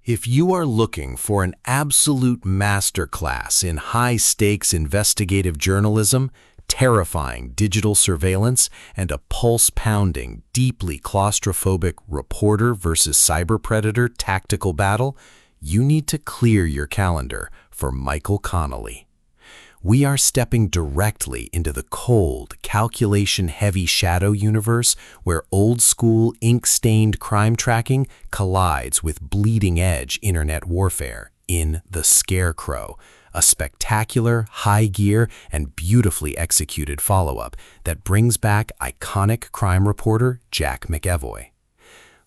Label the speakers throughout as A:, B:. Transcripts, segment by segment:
A: If you are looking for an absolute masterclass in high-stakes investigative journalism, terrifying digital surveillance, and a pulse-pounding, deeply claustrophobic reporter versus cyber predator tactical battle, you need to clear your calendar for Michael Connelly. We are stepping directly into the cold, calculation-heavy shadow universe where old-school, ink-stained crime tracking collides with bleeding-edge internet warfare in The Scarecrow, a spectacular, high-gear, and beautifully executed follow-up that brings back iconic crime reporter Jack McEvoy.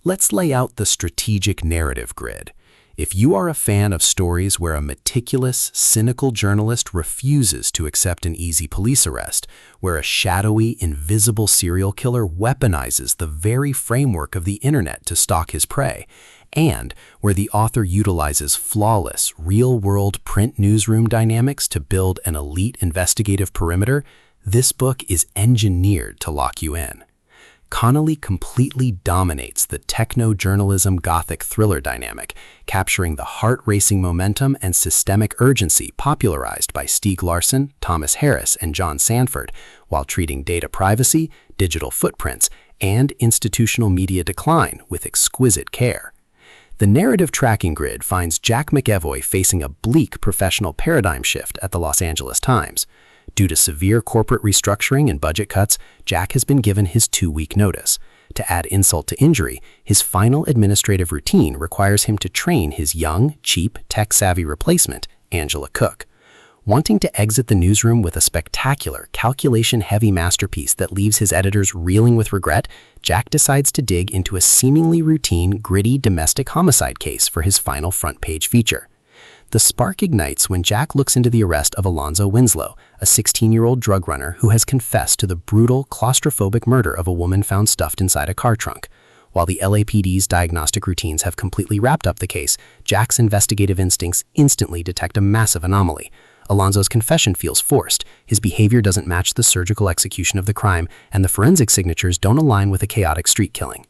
A: Let's lay out the strategic narrative grid. If you are a fan of stories where a meticulous, cynical journalist refuses to accept an easy police arrest, where a shadowy, invisible serial killer weaponizes the very framework of the internet to stalk his prey, and where the author utilizes flawless, real-world print newsroom dynamics to build an elite investigative perimeter, this book is engineered to lock you in. Connelly completely dominates the techno-journalism gothic thriller dynamic, capturing the heart-racing momentum and systemic urgency popularized by Stieg Larsson, Thomas Harris, and John Sanford, while treating data privacy, digital footprints, and institutional media decline with exquisite care. The narrative tracking grid finds Jack McEvoy facing a bleak professional paradigm shift at the Los Angeles Times. Due to severe corporate restructuring and budget cuts, Jack has been given his 2-week notice. To add insult to injury, his final administrative routine requires him to train his young, cheap, tech-savvy replacement, Angela Cook. Wanting to exit the newsroom with a spectacular, calculation-heavy masterpiece that leaves his editors reeling with regret, Jack decides to dig into a seemingly routine, gritty domestic homicide case for his final front-page feature. The spark ignites when Jack looks into the arrest of Alonzo Winslow, a 16-year-old drug runner who has confessed to the brutal, claustrophobic murder of a woman found stuffed inside a car trunk. While the LAPD's diagnostic routines have completely wrapped up the case, Jack's investigative instincts instantly detect a massive anomaly. Alonzo's confession feels forced, his behavior doesn't match the surgical execution of the crime, and the forensic signatures don't align with a chaotic street killing.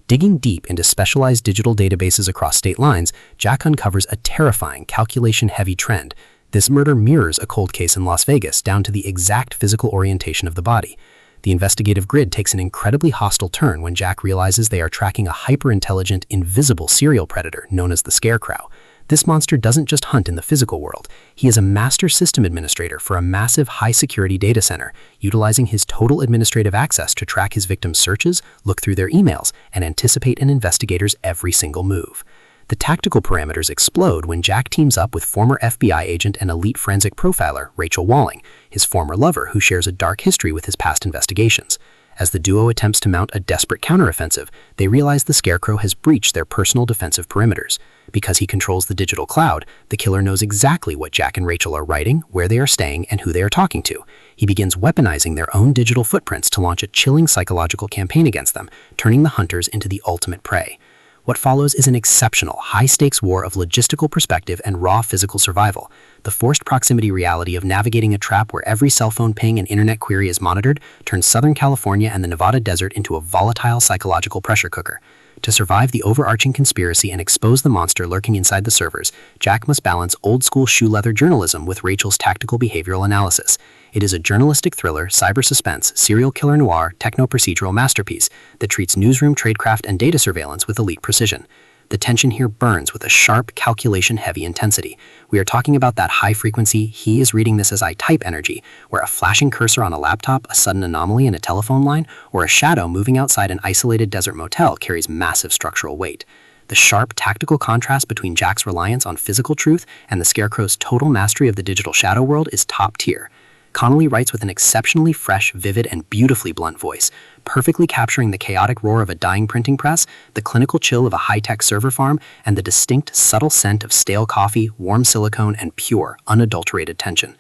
A: Digging deep into specialized digital databases across state lines, Jack uncovers a terrifying, calculation-heavy trend. This murder mirrors a cold case in Las Vegas down to the exact physical orientation of the body. The investigative grid takes an incredibly hostile turn when Jack realizes they are tracking a hyper-intelligent, invisible serial predator known as the Scarecrow. This monster doesn't just hunt in the physical world. He is a master system administrator for a massive high-security data center, utilizing his total administrative access to track his victims' searches, look through their emails, and anticipate an investigator's every single move. The tactical parameters explode when Jack teams up with former FBI agent and elite forensic profiler Rachel Walling, his former lover who shares a dark history with his past investigations. As the duo attempts to mount a desperate counteroffensive, they realize the Scarecrow has breached their personal defensive perimeters. Because he controls the digital cloud, the killer knows exactly what Jack and Rachel are writing, where they are staying, and who they are talking to. He begins weaponizing their own digital footprints to launch a chilling psychological campaign against them, turning the hunters into the ultimate prey. What follows is an exceptional, high-stakes war of logistical perspective and raw physical survival. The forced proximity reality of navigating a trap where every cell phone ping and internet query is monitored turns Southern California and the Nevada desert into a volatile psychological pressure cooker. To survive the overarching conspiracy and expose the monster lurking inside the servers, Jack must balance old-school shoe-leather journalism with Rachel's tactical behavioral analysis. It is a journalistic thriller, cyber suspense, serial killer noir, techno-procedural masterpiece that treats newsroom tradecraft and data surveillance with elite precision. The tension here burns with a sharp, calculation-heavy intensity. We are talking about that high-frequency, he is reading this as I type energy, where a flashing cursor on a laptop, a sudden anomaly in a telephone line, or a shadow moving outside an isolated desert motel carries massive structural weight. The sharp, tactical contrast between Jack's reliance on physical truth and the Scarecrow's total mastery of the digital shadow world is top tier. Connelly writes with an exceptionally fresh, vivid, and beautifully blunt voice, perfectly capturing the chaotic roar of a dying printing press, the clinical chill of a high-tech server farm, and the distinct, subtle scent of stale coffee, warm silicone, and pure, unadulterated tension.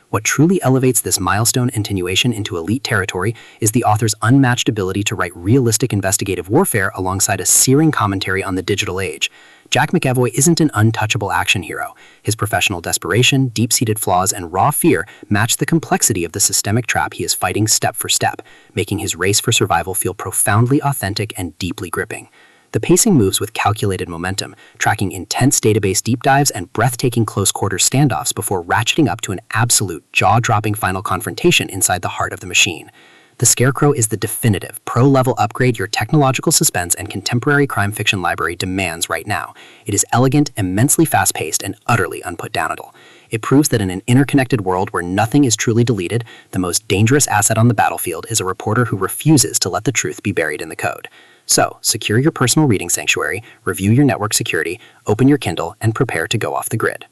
A: What truly elevates this milestone insinuation into elite territory is the author's unmatched ability to write realistic investigative warfare alongside a searing commentary on the digital age. Jack McEvoy isn't an untouchable action hero. His professional desperation, deep-seated flaws, and raw fear match the complexity of the systemic trap he is fighting step for step, making his race for survival feel profoundly authentic and deeply gripping.
B: The pacing moves with calculated momentum, tracking intense database deep dives and breathtaking close-quarter standoffs before ratcheting up to an absolute jaw-dropping final confrontation inside the heart of the machine. The Scarecrow is the definitive, pro-level upgrade your technological suspense and contemporary crime fiction library demands right now. It is elegant, immensely fast-paced, and utterly unputdownable. It proves that in an interconnected world where nothing is truly deleted, the most dangerous asset on the battlefield is a reporter who refuses to let the truth be buried in the code. So, secure your personal reading sanctuary, review your network security, open your Kindle, and prepare to go off the grid.